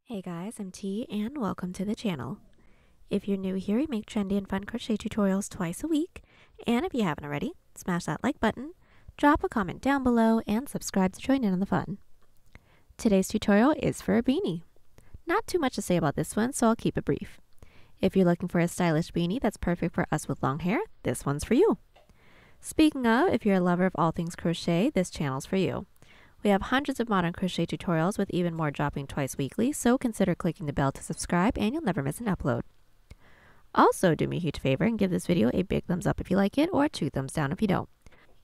Hey guys, I'm T and welcome to the channel. If you're new here, we make trendy and fun crochet tutorials twice a week. And if you haven't already, smash that like button, drop a comment down below, and subscribe to join in on the fun. Today's tutorial is for a beanie. Not too much to say about this one, so I'll keep it brief. If you're looking for a stylish beanie that's perfect for us with long hair, this one's for you. Speaking of, if you're a lover of all things crochet, this channel's for you. We have hundreds of modern crochet tutorials with even more dropping twice weekly, so consider clicking the bell to subscribe and you'll never miss an upload. Also, do me a huge favor and give this video a big thumbs up if you like it or 2 thumbs down if you don't.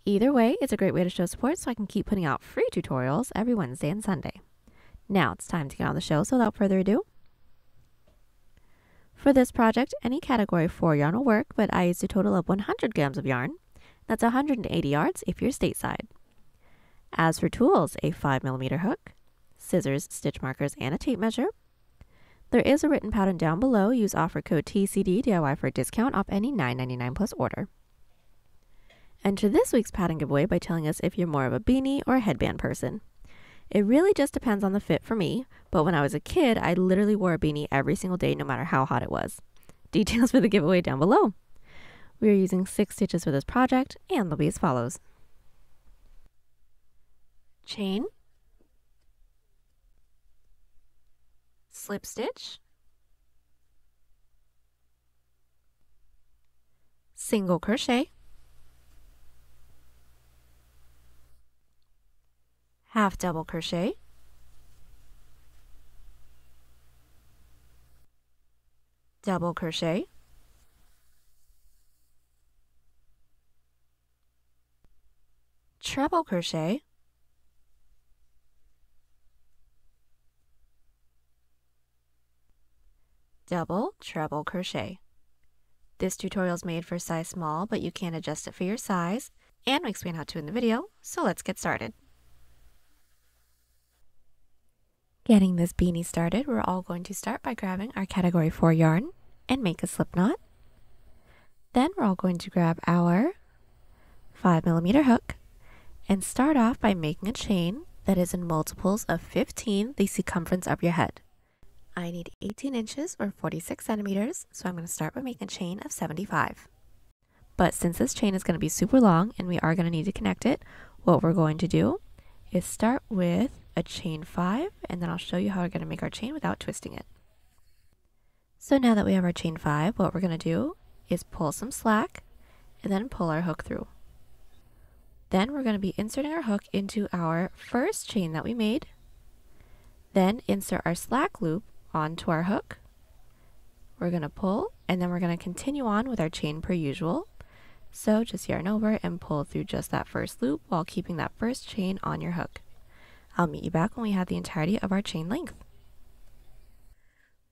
Either way, it's a great way to show support so I can keep putting out free tutorials every Wednesday and Sunday. Now it's time to get on the show, so without further ado. For this project, any category 4 yarn will work, but I used a total of 100 grams of yarn. That's 180 yards if you're stateside. As for tools, a 5mm hook, scissors, stitch markers, and a tape measure. There is a written pattern down below. Use offer code TCDDIY for a discount off any $9.99 plus order. Enter this week's pattern giveaway by telling us if you're more of a beanie or a headband person. It really just depends on the fit for me, but when I was a kid, I literally wore a beanie every single day no matter how hot it was. Details for the giveaway down below. We are using 6 stitches for this project, and they'll be as follows. Chain, slip stitch, single crochet, half double crochet, double crochet, treble crochet, double, treble crochet. This tutorial is made for size small, but you can adjust it for your size, and we explain how to in the video, so let's get started. Getting this beanie started, we're all going to start by grabbing our category 4 yarn and make a slip knot. Then we're all going to grab our 5mm hook and start off by making a chain that is in multiples of 15 the circumference of your head. I need 18 inches or 46 centimeters, so I'm going to start by making a chain of 75. But since this chain is going to be super long and we are going to need to connect it, what we're going to do is start with a chain 5, and then I'll show you how we're going to make our chain without twisting it. So now that we have our chain 5, what we're going to do is pull some slack and then pull our hook through. Then we're going to be inserting our hook into our first chain that we made, then insert our slack loop onto our hook. We're going to pull, and then we're going to continue on with our chain per usual. So just yarn over and pull through just that first loop while keeping that first chain on your hook. I'll meet you back when we have the entirety of our chain length.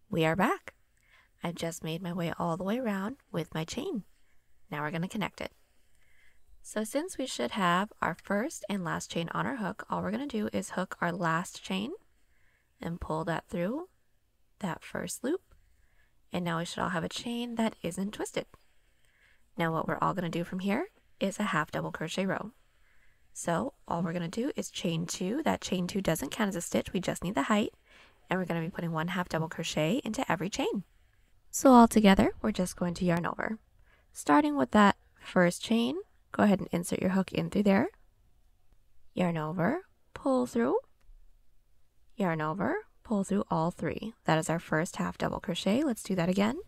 We are back. I've just made my way all the way around with my chain. Now we're going to connect it. So since we should have our first and last chain on our hook, all we're going to do is hook our last chain and pull that through that first loop, and now we should all have a chain that isn't twisted. Now what we're all going to do from here is a half double crochet row. So all we're going to do is chain 2. That chain 2 doesn't count as a stitch, we just need the height, and we're going to be putting 1 half double crochet into every chain. So all together we're just going to yarn over. Starting with that first chain, go ahead and insert your hook in through there, yarn over, pull through, yarn over, pull through all 3. That is our first half double crochet. Let's do that again.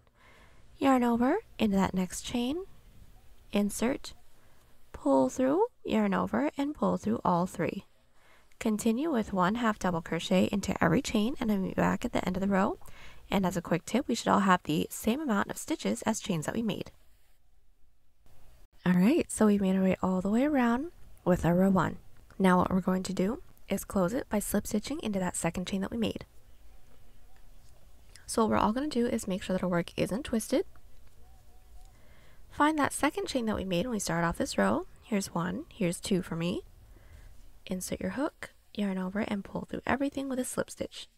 Yarn over into that next chain, insert, pull through, yarn over, and pull through all 3. Continue with 1 half double crochet into every chain, and I'll be back at the end of the row. And as a quick tip, we should all have the same amount of stitches as chains that we made. Alright, so we made our way all the way around with our row 1. Now what we're going to do is close it by slip stitching into that second chain that we made. So what we're all going to do is make sure that our work isn't twisted. Find that second chain that we made when we started off this row. Here's 1, here's 2 for me. Insert your hook, yarn over, and pull through everything with a slip stitch.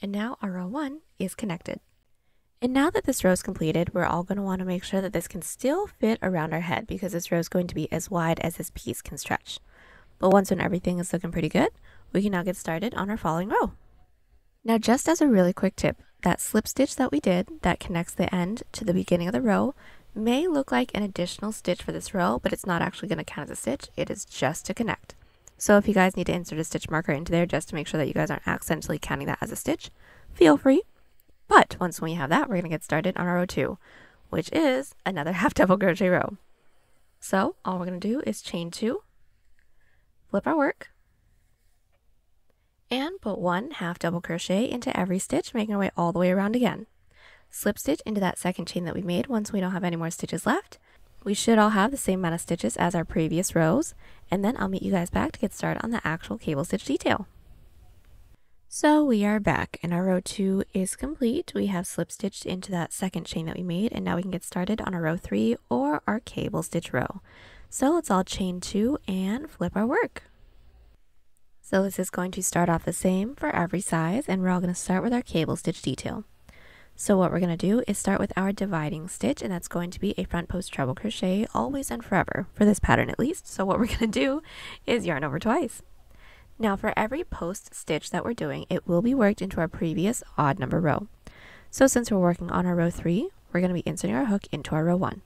And now our row 1 is connected. And now that this row is completed, we're all going to want to make sure that this can still fit around our head, because this row is going to be as wide as this piece can stretch. But once when everything is looking pretty good, we can now get started on our following row. Now just as a really quick tip, that slip stitch that we did that connects the end to the beginning of the row may look like an additional stitch for this row, but it's not actually going to count as a stitch. It is just to connect. So if you guys need to insert a stitch marker into there just to make sure that you guys aren't accidentally counting that as a stitch, feel free. But once we have that, we're going to get started on our row 2, which is another half double crochet row. So all we're going to do is chain 2, flip our work, and put 1 half double crochet into every stitch, making our way all the way around again. Slip stitch into that second chain that we made once we don't have any more stitches left. We should all have the same amount of stitches as our previous rows, and then I'll meet you guys back to get started on the actual cable stitch detail. So we are back and our row 2 is complete. We have slip stitched into that second chain that we made, and now we can get started on our row 3 or our cable stitch row. So let's all chain 2 and flip our work. So this is going to start off the same for every size, and we're all going to start with our cable stitch detail. So what we're going to do is start with our dividing stitch, and that's going to be a front post treble crochet always and forever, for this pattern at least. So what we're going to do is yarn over twice. Now for every post stitch that we're doing, it will be worked into our previous odd number row. So since we're working on our row 3, we're going to be inserting our hook into our row 1.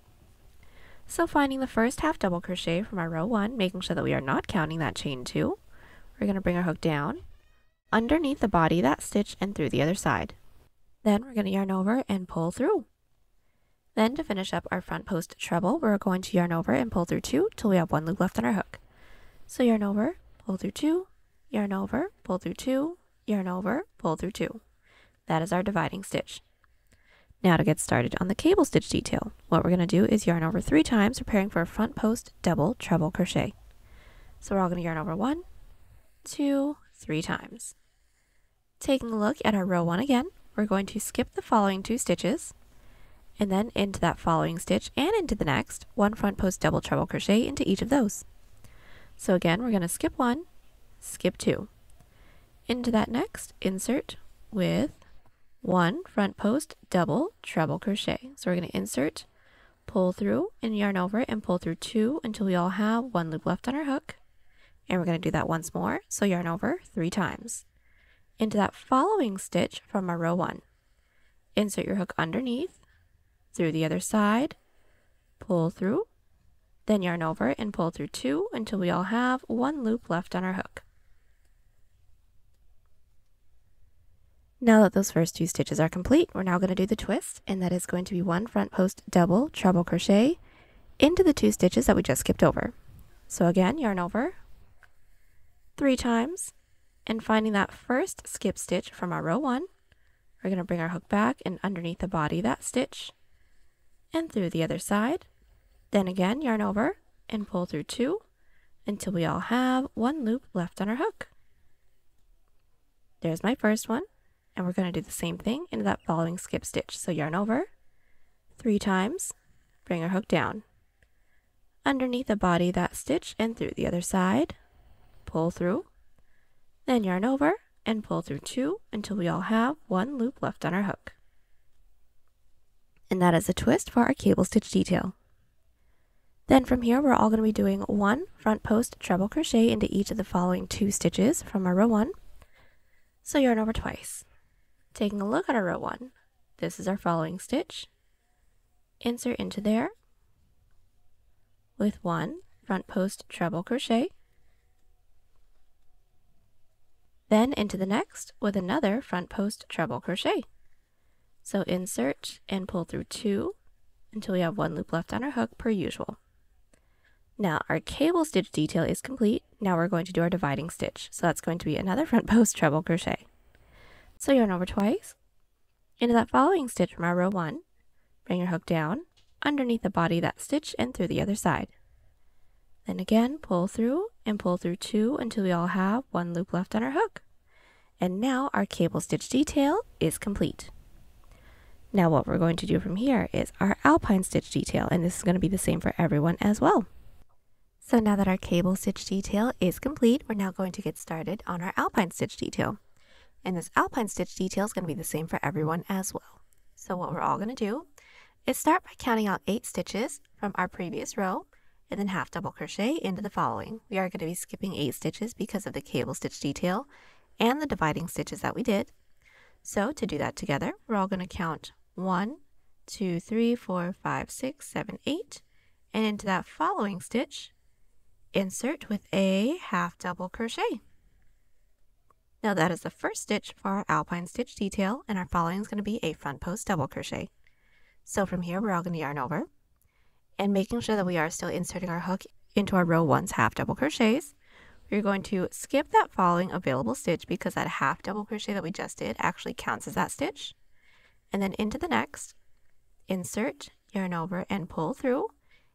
So finding the first half double crochet from our row 1, making sure that we are not counting that chain 2, we're going to bring our hook down, underneath the body of that stitch and through the other side. Then we're going to yarn over and pull through. Then to finish up our front post treble, we're going to yarn over and pull through 2 till we have 1 loop left on our hook. So yarn over, pull through 2, yarn over, pull through 2, yarn over, pull through 2. That is our dividing stitch. Now to get started on the cable stitch detail, what we're going to do is yarn over 3 times, preparing for a front post double treble crochet. So we're all going to yarn over 1, 2, 3 times. Taking a look at our row 1 again, we're going to skip the following 2 stitches, and then into that following stitch and into the next, 1 front post double treble crochet into each of those. So again, we're going to skip 1, skip 2. Into that next, insert with 1 front post double treble crochet. So we're going to insert, pull through, and yarn over and pull through 2 until we all have 1 loop left on our hook. And we're going to do that once more, so yarn over 3 times. Into that following stitch from our row 1. Insert your hook underneath, through the other side, pull through, then yarn over and pull through 2 until we all have 1 loop left on our hook. Now that those first 2 stitches are complete, we're now going to do the twist, and that is going to be 1 front post double treble crochet into the 2 stitches that we just skipped over. So again, yarn over 3 times, and finding that first skip stitch from our row 1, we're going to bring our hook back and underneath the body of that stitch and through the other side. Then again, yarn over and pull through 2 until we all have 1 loop left on our hook. There's my first one, and we're going to do the same thing into that following skip stitch. So yarn over 3 times, bring our hook down, underneath the body of that stitch and through the other side, pull through, then yarn over and pull through 2 until we all have 1 loop left on our hook. And that is a twist for our cable stitch detail. Then from here, we're all going to be doing 1 front post treble crochet into each of the following 2 stitches from our row 1. So yarn over twice. Taking a look at our row 1, this is our following stitch. Insert into there with 1 front post treble crochet. Then into the next with another front post treble crochet. So insert and pull through 2 until we have 1 loop left on our hook per usual. Now our cable stitch detail is complete. Now we're going to do our dividing stitch. So that's going to be another front post treble crochet. So yarn over twice. Into that following stitch from our row 1, bring your hook down, underneath the body of that stitch and through the other side. Then again, pull through and pull through 2 until we all have 1 loop left on our hook. And now our cable stitch detail is complete. Now what we're going to do from here is our alpine stitch detail, and this is going to be the same for everyone as well. So now that our cable stitch detail is complete, we're now going to get started on our alpine stitch detail. And this alpine stitch detail is going to be the same for everyone as well. So what we're all going to do is start by counting out 8 stitches from our previous row, and then half double crochet into the following. We are going to be skipping 8 stitches because of the cable stitch detail and the dividing stitches that we did. So to do that together, we're all going to count 1, 2, 3, 4, 5, 6, 7, 8, and into that following stitch, insert with a half double crochet. Now that is the first stitch for our alpine stitch detail, and our following is going to be a front post double crochet. So from here, we're all going to yarn over, and making sure that we are still inserting our hook into our row 1's half double crochets, we're going to skip that following available stitch because that half double crochet that we just did actually counts as that stitch. And then into the next, insert, yarn over, and pull through.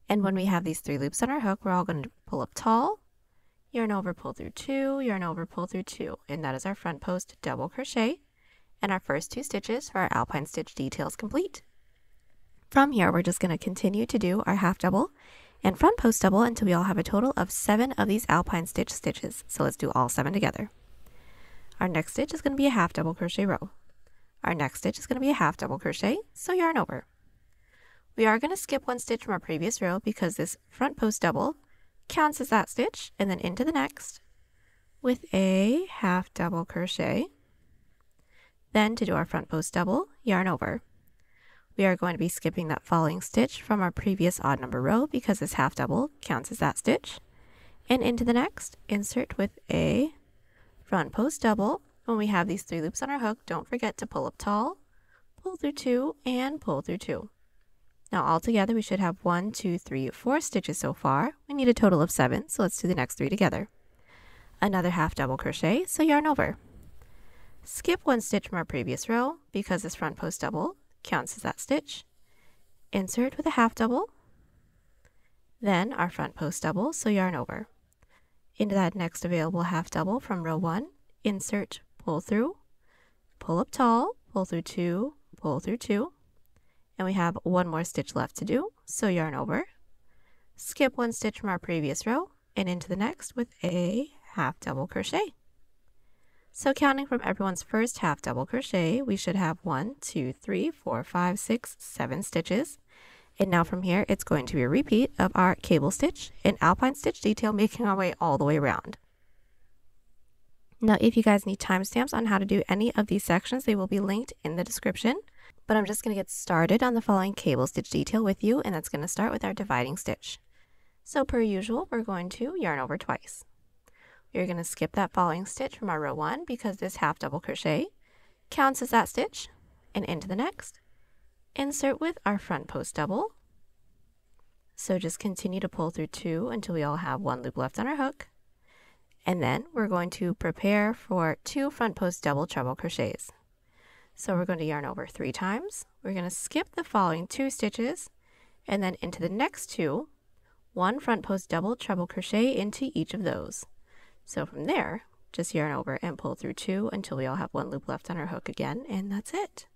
And when we have these 3 loops on our hook, we're all going to pull up tall, yarn over, pull through 2, yarn over, pull through 2. And that is our front post double crochet. And our first 2 stitches for our alpine stitch details complete. From here, we're just going to continue to do our half double and front post double until we all have a total of 7 of these alpine stitch stitches. So let's do all 7 together. Our next stitch is going to be a half double crochet row. Our next stitch is going to be a half double crochet, so yarn over. We are going to skip 1 stitch from our previous row because this front post double counts as that stitch, and then into the next with a half double crochet. Then to do our front post double, yarn over. We are going to be skipping that following stitch from our previous odd number row because this half double counts as that stitch. And into the next, insert with a front post double. When we have these 3 loops on our hook, don't forget to pull up tall, pull through 2, and pull through 2. Now all together we should have 1, 2, 3, 4 stitches so far. We need a total of 7, so let's do the next 3 together. Another half double crochet, so yarn over. Skip 1 stitch from our previous row because this front post double counts as that stitch. Insert with a half double, then our front post double, so yarn over. Into that next available half double from row 1, insert, pull through, pull up tall, pull through 2, pull through 2, and we have 1 more stitch left to do, so yarn over. Skip 1 stitch from our previous row and into the next with a half double crochet. So counting from everyone's first half double crochet, we should have 1, 2, 3, 4, 5, 6, 7 stitches. And now from here, it's going to be a repeat of our cable stitch and alpine stitch detail, making our way all the way around. Now, if you guys need timestamps on how to do any of these sections, they will be linked in the description. But I'm just going to get started on the following cable stitch detail with you, and that's going to start with our dividing stitch. So per usual, we're going to yarn over twice. You're going to skip that following stitch from our row 1 because this half double crochet counts as that stitch, and into the next. Insert with our front post double. So just continue to pull through 2 until we all have 1 loop left on our hook. And then we're going to prepare for 2 front post double treble crochets. So we're going to yarn over 3 times. We're going to skip the following 2 stitches and then into the next 2, 1 front post double treble crochet into each of those. So from there, just yarn over and pull through 2 until we all have 1 loop left on our hook again, and that's it.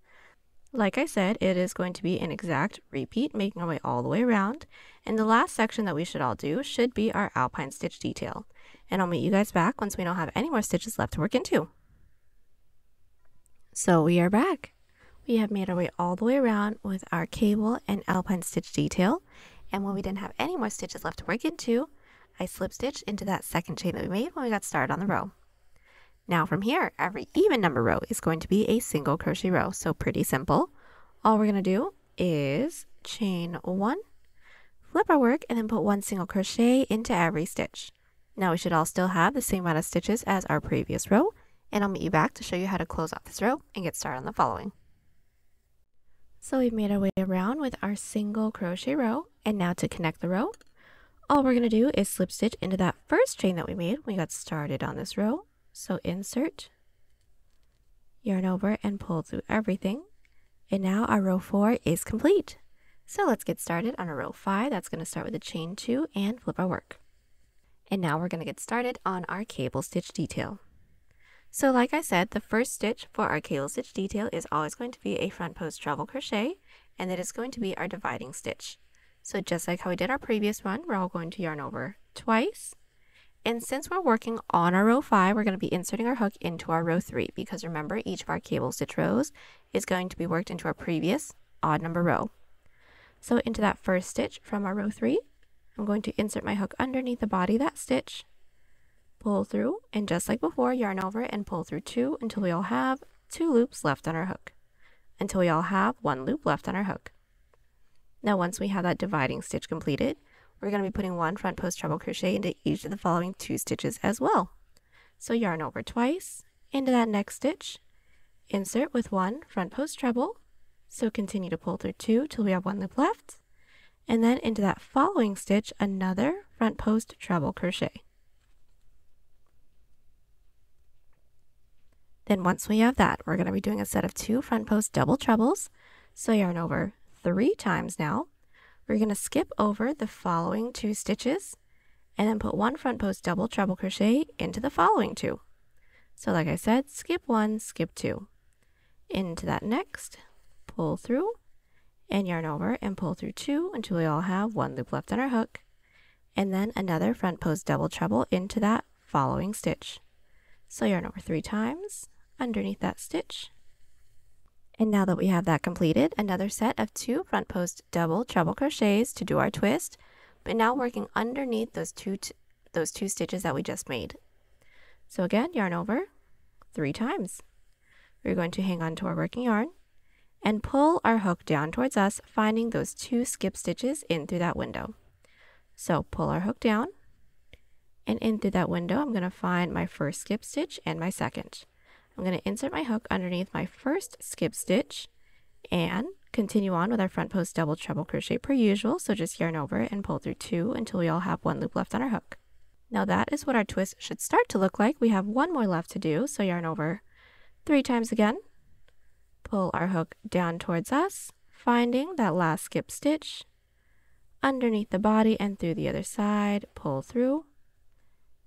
Like I said, it is going to be an exact repeat, making our way all the way around. And the last section that we should all do should be our alpine stitch detail. And I'll meet you guys back once we don't have any more stitches left to work into. So we are back. We have made our way all the way around with our cable and alpine stitch detail. And when we didn't have any more stitches left to work into, I slip stitched into that second chain that we made when we got started on the row. Now from here, every even number row is going to be a single crochet row, so pretty simple. All we're going to do is chain 1, flip our work, and then put 1 single crochet into every stitch. Now we should all still have the same amount of stitches as our previous row, and I'll meet you back to show you how to close off this row and get started on the following. So we've made our way around with our single crochet row, and now to connect the row, all we're going to do is slip stitch into that first chain that we made when we got started on this row. So insert, yarn over, and pull through everything. And now our row 4 is complete. So let's get started on a row 5. That's going to start with a chain 2 and flip our work. And now we're going to get started on our cable stitch detail. So like I said, the first stitch for our cable stitch detail is always going to be a front post treble crochet, and that is going to be our dividing stitch. So just like how we did our previous one, we're all going to yarn over twice. And since we're working on our row 5, we're going to be inserting our hook into our row 3, because remember, each of our cable stitch rows is going to be worked into our previous odd number row. So into that first stitch from our row 3, I'm going to insert my hook underneath the body of that stitch, pull through, and just like before, yarn over and pull through 2 until we all have 2 loops left on our hook until we all have 1 loop left on our hook. Now once we have that dividing stitch completed, we're going to be putting 1 front post treble crochet into each of the following 2 stitches as well. So yarn over twice, into that next stitch, insert with 1 front post treble, so continue to pull through 2 till we have 1 loop left, and then into that following stitch another front post treble crochet. Then once we have that, we're going to be doing a set of 2 front post double trebles, so yarn over 3 times now. We're going to skip over the following 2 stitches and then put 1 front post double treble crochet into the following 2. So like I said, skip 1, skip 2. Into that next, pull through, and yarn over and pull through 2 until we all have 1 loop left on our hook, and then another front post double treble into that following stitch. So yarn over 3 times underneath that stitch. And now that we have that completed, another set of 2 front post double treble crochets to do our twist, but now working underneath those two stitches that we just made. So again, yarn over 3 times. We're going to hang on to our working yarn and pull our hook down towards us, finding those 2 skip stitches in through that window. So pull our hook down, and in through that window, I'm going to find my first skip stitch and my second. I'm going to insert my hook underneath my first skip stitch and continue on with our front post double treble crochet per usual. So just yarn over and pull through 2 until we all have 1 loop left on our hook. Now that is what our twist should start to look like. We have 1 more left to do. So yarn over 3 times again, pull our hook down towards us, finding that last skip stitch underneath the body and through the other side, pull through.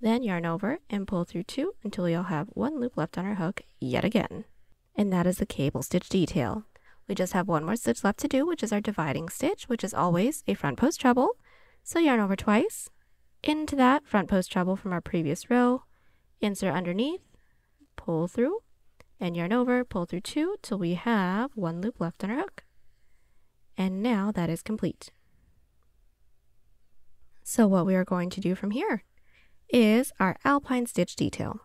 Then yarn over and pull through 2 until we all have 1 loop left on our hook yet again. And that is the cable stitch detail. We just have 1 more stitch left to do, which is our dividing stitch, which is always a front post treble. So yarn over twice, into that front post treble from our previous row, insert underneath, pull through, and yarn over, pull through 2 till we have 1 loop left on our hook. And now that is complete. So what we are going to do from here is our alpine stitch detail.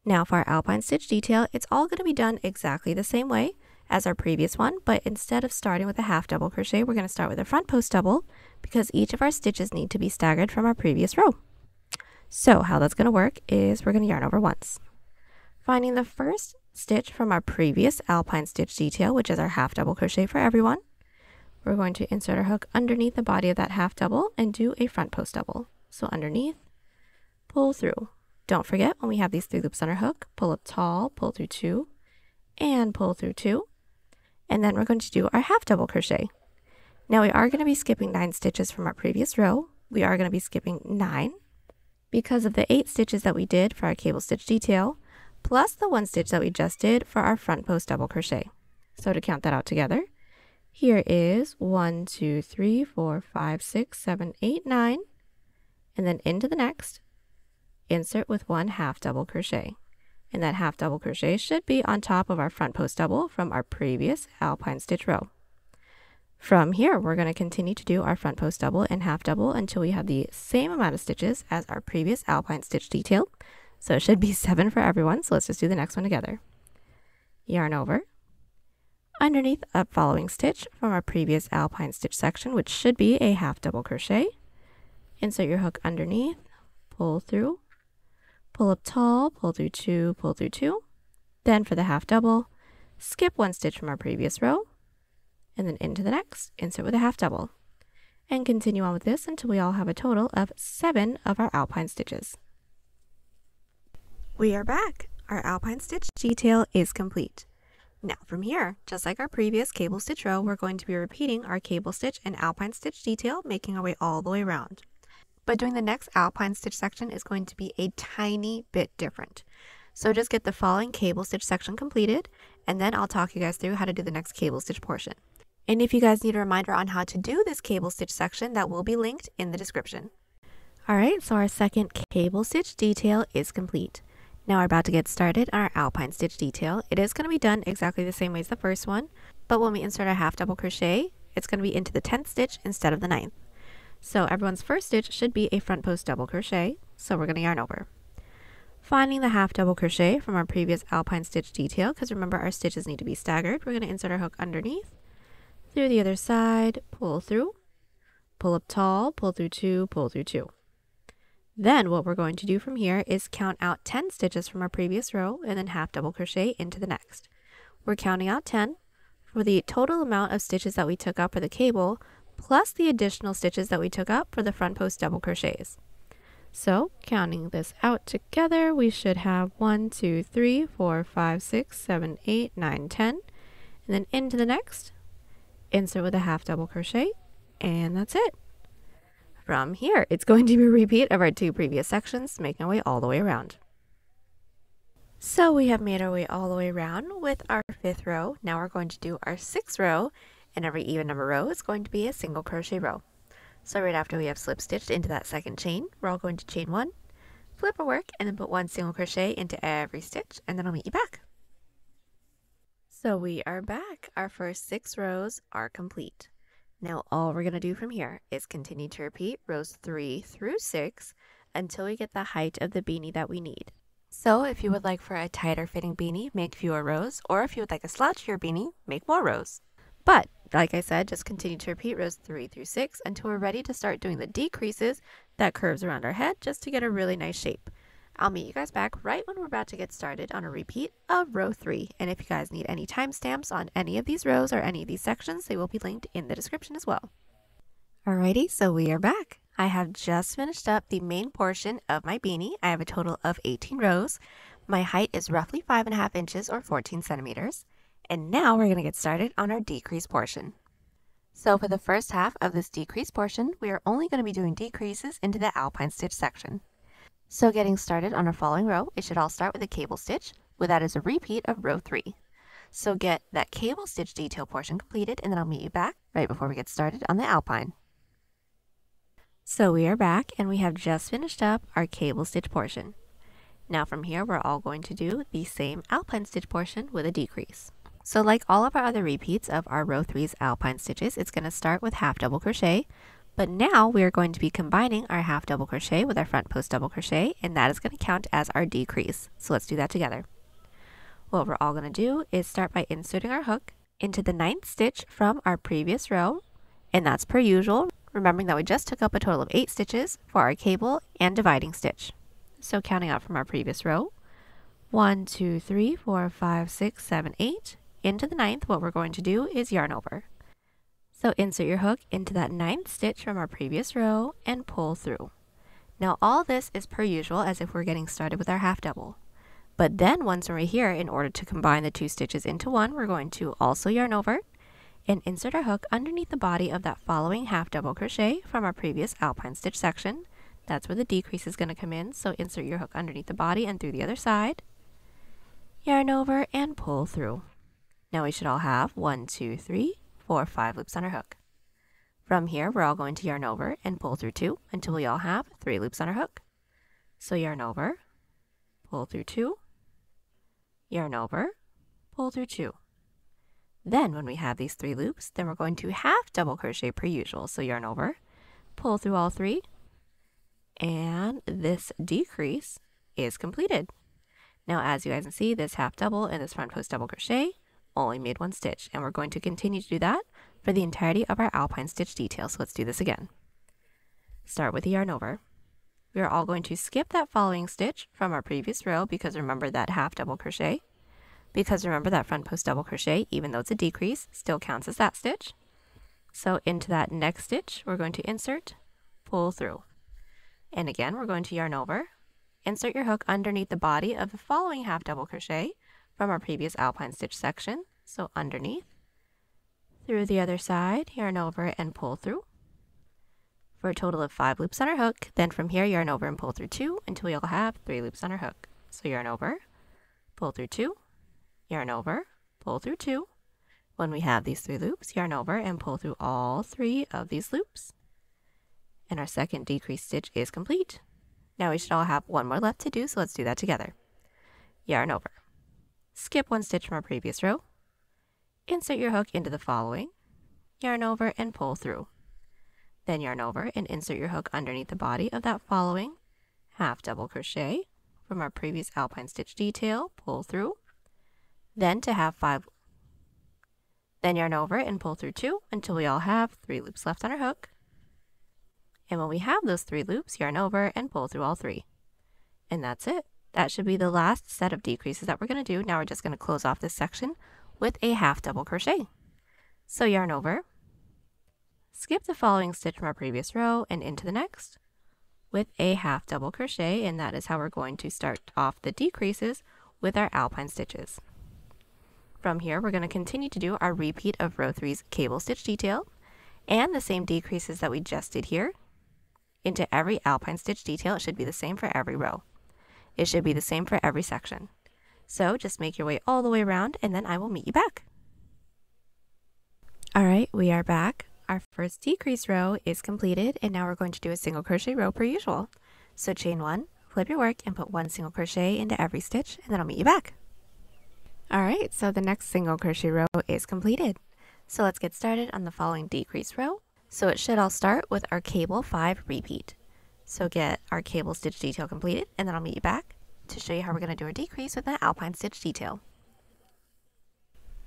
Now for our alpine stitch detail, it's all going to be done exactly the same way as our previous one, but instead of starting with a half double crochet, we're going to start with a front post double because each of our stitches need to be staggered from our previous row. So how that's going to work is we're going to yarn over once, finding the first stitch from our previous alpine stitch detail, which is our half double crochet for everyone. We're going to insert our hook underneath the body of that half double and do a front post double. So underneath, pull through. Don't forget, when we have these 3 loops on our hook, pull up tall, pull through 2, and pull through 2. And then we're going to do our half double crochet. Now we are going to be skipping 9 stitches from our previous row. We are going to be skipping 9 because of the 8 stitches that we did for our cable stitch detail, plus the 1 stitch that we just did for our front post double crochet. So to count that out together, here is 1, 2, 3, 4, 5, 6, 7, 8, 9, and then into the next, insert with 1 half double crochet. And that half double crochet should be on top of our front post double from our previous alpine stitch row. From here, we're going to continue to do our front post double and half double until we have the same amount of stitches as our previous alpine stitch detail. So it should be 7 for everyone. So let's just do the next one together. Yarn over, underneath a following stitch from our previous alpine stitch section, which should be a half double crochet. Insert your hook underneath, pull through, pull up tall, pull through 2, pull through 2. Then for the half double, skip 1 stitch from our previous row, and then into the next, insert with a half double. And continue on with this until we all have a total of 7 of our alpine stitches. We are back. Our alpine stitch detail is complete. Now from here, just like our previous cable stitch row, we're going to be repeating our cable stitch and alpine stitch detail, making our way all the way around. But doing the next alpine stitch section is going to be a tiny bit different. So just get the following cable stitch section completed, and then I'll talk you guys through how to do the next cable stitch portion. And if you guys need a reminder on how to do this cable stitch section, that will be linked in the description. Alright, so our second cable stitch detail is complete. Now we're about to get started on our alpine stitch detail. It is going to be done exactly the same way as the first one, but when we insert our half double crochet, it's going to be into the 10th stitch instead of the 9th. So everyone's first stitch should be a front post double crochet, so we're going to yarn over. Finding the half double crochet from our previous alpine stitch detail, because remember our stitches need to be staggered, we're going to insert our hook underneath, through the other side, pull through, pull up tall, pull through 2, pull through 2. Then what we're going to do from here is count out 10 stitches from our previous row and then half double crochet into the next. We're counting out 10 for the total amount of stitches that we took up for the cable, plus the additional stitches that we took up for the front post double crochets. So counting this out together, we should have 1, 2, 3, 4, 5, 6, 7, 8, 9, 10, and then into the next, insert with a half double crochet, and that's it. From here, it's going to be a repeat of our 2 previous sections, making our way all the way around. So we have made our way all the way around with our 5th row. Now we're going to do our 6th row, and every even number row is going to be a single crochet row. So right after we have slip stitched into that second chain, we're all going to chain 1, flip our work, and then put 1 single crochet into every stitch, and then I'll meet you back. So we are back. Our first 6 rows are complete. Now all we're going to do from here is continue to repeat rows 3 through 6 until we get the height of the beanie that we need. So if you would like for a tighter fitting beanie, make fewer rows, or if you would like a slouchier beanie, make more rows. But like I said, just continue to repeat rows 3 through 6 until we're ready to start doing the decreases that curves around our head just to get a really nice shape. I'll meet you guys back right when we're about to get started on a repeat of row 3. And if you guys need any timestamps on any of these rows or any of these sections, they will be linked in the description as well. Alrighty, so we are back. I have just finished up the main portion of my beanie. I have a total of 18 rows. My height is roughly 5.5 inches or 14 centimeters. And now we're going to get started on our decrease portion. So for the first half of this decrease portion, we are only going to be doing decreases into the alpine stitch section. So getting started on our following row, it should all start with a cable stitch, with that as a repeat of row 3. So get that cable stitch detail portion completed, and then I'll meet you back right before we get started on the alpine. So we are back, and we have just finished up our cable stitch portion. Now from here, we're all going to do the same alpine stitch portion with a decrease. So like all of our other repeats of our row 3's alpine stitches, it's going to start with half double crochet, but now we are going to be combining our half double crochet with our front post double crochet, and that is going to count as our decrease. So let's do that together. What we're all going to do is start by inserting our hook into the 9th stitch from our previous row, and that's per usual, remembering that we just took up a total of 8 stitches for our cable and dividing stitch. So counting out from our previous row, 1, 2, 3, 4, 5, 6, 7, 8. Into the 9th, what we're going to do is yarn over. So insert your hook into that 9th stitch from our previous row and pull through. Now all this is per usual as if we're getting started with our half double. But then once we're here, in order to combine the 2 stitches into one, we're going to also yarn over and insert our hook underneath the body of that following half double crochet from our previous alpine stitch section. That's where the decrease is going to come in, so insert your hook underneath the body and through the other side. Yarn over and pull through. Now we should all have 1, 2, 3, 4, 5 loops on our hook. From here, we're all going to yarn over and pull through 2 until we all have 3 loops on our hook. So yarn over, pull through 2, yarn over, pull through 2. Then when we have these 3 loops, then we're going to half double crochet per usual. So yarn over, pull through all 3, and this decrease is completed. Now as you guys can see, this half double and this front post double crochet only made 1 stitch, and we're going to continue to do that for the entirety of our alpine stitch detail. So let's do this again. Start with the yarn over. We are all going to skip that following stitch from our previous row because remember that half double crochet. Because remember that front post double crochet, even though it's a decrease, still counts as that stitch. So into that next stitch, we're going to insert, pull through. And again, we're going to yarn over, insert your hook underneath the body of the following half double crochet from our previous alpine stitch section. So underneath, through the other side, yarn over and pull through for a total of 5 loops on our hook. Then from here, yarn over and pull through 2 until we all have 3 loops on our hook. So yarn over, pull through 2, yarn over, pull through 2. When we have these 3 loops, yarn over and pull through all 3 of these loops. And our second decrease stitch is complete. Now we should all have 1 more left to do, so let's do that together. Yarn over. Skip 1 stitch from our previous row. Insert your hook into the following. Yarn over and pull through. Then yarn over and insert your hook underneath the body of that following half double crochet from our previous alpine stitch detail, pull through, then to have 5, then yarn over and pull through 2 until we all have 3 loops left on our hook. And when we have those 3 loops, yarn over and pull through all 3. And that's it. That should be the last set of decreases that we're going to do. Now we're just going to close off this section with a half double crochet. So yarn over, skip the following stitch from our previous row and into the next with a half double crochet, and that is how we're going to start off the decreases with our alpine stitches. From here, we're going to continue to do our repeat of row 3's cable stitch detail and the same decreases that we just did here into every alpine stitch detail. It should be the same for every row. It should be the same for every section. So just make your way all the way around and then I will meet you back. Alright, we are back. Our first decrease row is completed and now we're going to do a single crochet row per usual. So chain 1, flip your work and put 1 single crochet into every stitch and then I'll meet you back. Alright, so the next single crochet row is completed. So let's get started on the following decrease row. So it should all start with our cable 5 repeat. So get our cable stitch detail completed and then I'll meet you back to show you how we're going to do our decrease with an alpine stitch detail.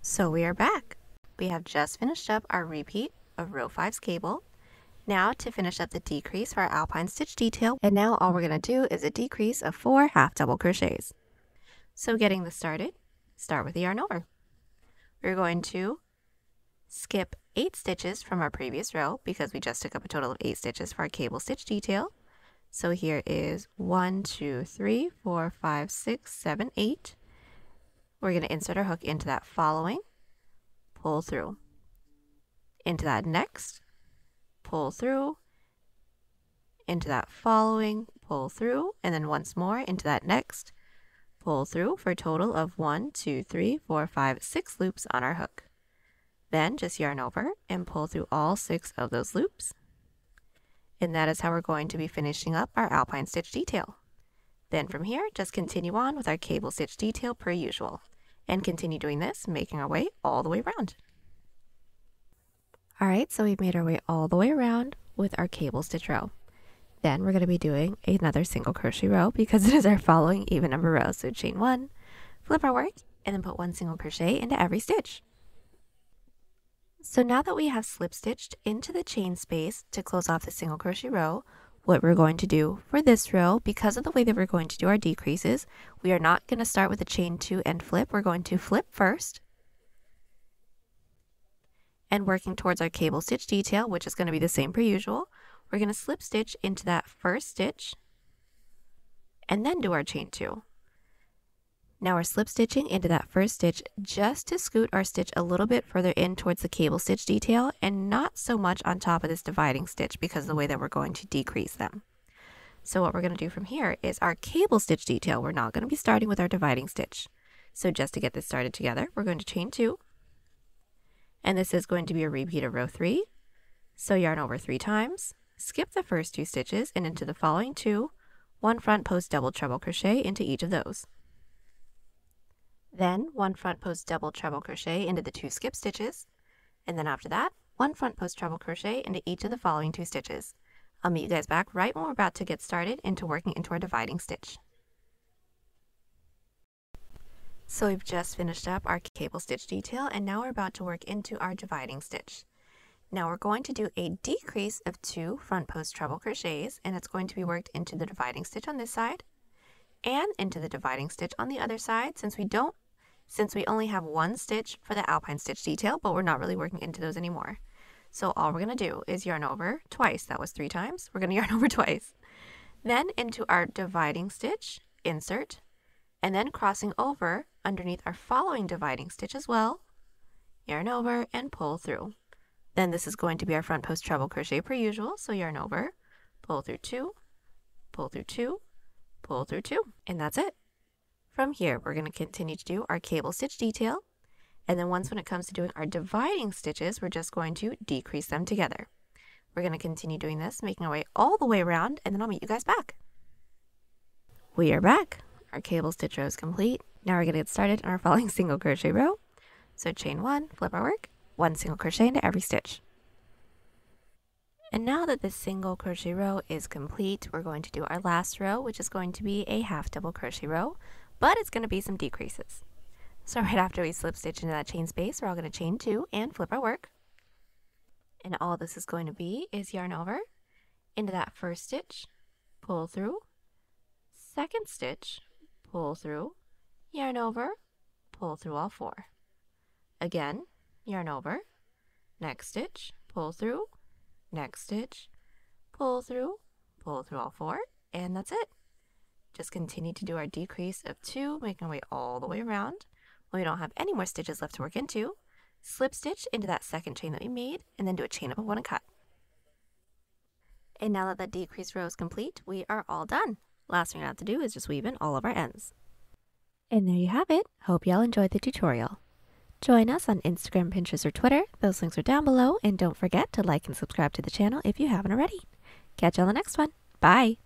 So we are back. We have just finished up our repeat of row 5's cable. Now to finish up the decrease for our alpine stitch detail, and now all we're going to do is a decrease of 4 half double crochets. So getting this started, start with the yarn over. We're going to skip 8 stitches from our previous row because we just took up a total of 8 stitches for our cable stitch detail. So here is 1, 2, 3, 4, 5, 6, 7, 8. We're going to insert our hook into that following, pull through, into that next, pull through, into that following, pull through, and then once more into that next, pull through for a total of 1, 2, 3, 4, 5, 6 loops on our hook. Then just yarn over and pull through all 6 of those loops. And that is how we're going to be finishing up our alpine stitch detail. Then from here, just continue on with our cable stitch detail per usual. And continue doing this, making our way all the way around. Alright, so we've made our way all the way around with our cable stitch row. Then we're going to be doing another single crochet row because it is our following even number row. So chain 1, flip our work, and then put 1 single crochet into every stitch. So now that we have slip stitched into the chain space to close off the single crochet row, what we're going to do for this row, because of the way that we're going to do our decreases, we are not going to start with a chain 2 and flip. We're going to flip first, and working towards our cable stitch detail, which is going to be the same per usual, we're going to slip stitch into that first stitch and then do our chain 2. Now we're slip stitching into that first stitch just to scoot our stitch a little bit further in towards the cable stitch detail and not so much on top of this dividing stitch because of the way that we're going to decrease them. So what we're going to do from here is our cable stitch detail. We're not going to be starting with our dividing stitch. So just to get this started together, we're going to chain 2. And this is going to be a repeat of row 3. So yarn over 3 times, skip the first 2 stitches and into the following 2, 1 front post double treble crochet into each of those. Then 1 front post double treble crochet into the 2 skip stitches, and then after that, 1 front post treble crochet into each of the following 2 stitches. I'll meet you guys back right when we're about to get started into working into our dividing stitch. So we've just finished up our cable stitch detail and now we're about to work into our dividing stitch. Now we're going to do a decrease of 2 front post treble crochets and it's going to be worked into the dividing stitch on this side and into the dividing stitch on the other side since we only have 1 stitch for the alpine stitch detail, but we're not really working into those anymore. So all we're going to do is yarn over twice. That was 3 times. We're going to yarn over twice. Then into our dividing stitch, insert, and then crossing over underneath our following dividing stitch as well, yarn over and pull through. Then this is going to be our front post treble crochet per usual. So yarn over, pull through 2, pull through 2, pull through 2, and that's it. From here, we're going to continue to do our cable stitch detail, and then once when it comes to doing our dividing stitches, we're just going to decrease them together. We're going to continue doing this, making our way all the way around, and then I'll meet you guys back. We are back. Our cable stitch row is complete. Now we're going to get started on our following single crochet row. So chain 1, flip our work, 1 single crochet into every stitch. And now that this single crochet row is complete, we're going to do our last row, which is going to be a half double crochet row, but it's going to be some decreases. So right after we slip stitch into that chain space, we're all going to chain 2 and flip our work. And all this is going to be is yarn over into that first stitch, pull through, second stitch, pull through, yarn over, pull through all 4. Again, yarn over, next stitch, pull through, next stitch, pull through all 4, and that's it. Just continue to do our decrease of 2, making our way all the way around. When we don't have any more stitches left to work into, slip stitch into that second chain that we made, and then do a chain up of 1 and cut. And now that the decrease row is complete, we are all done. Last thing I have to do is just weave in all of our ends. And there you have it. Hope y'all enjoyed the tutorial. Join us on Instagram, Pinterest, or Twitter. Those links are down below, and don't forget to like and subscribe to the channel if you haven't already. Catch you on the next one. Bye!